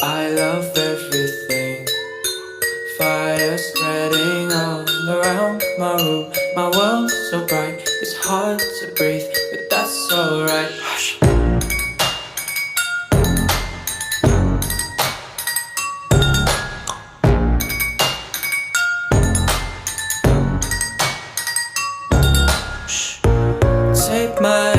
I love everything. Fire spreading all around my room. My world's so bright, it's hard to breathe, but that's alright. Hush. Take my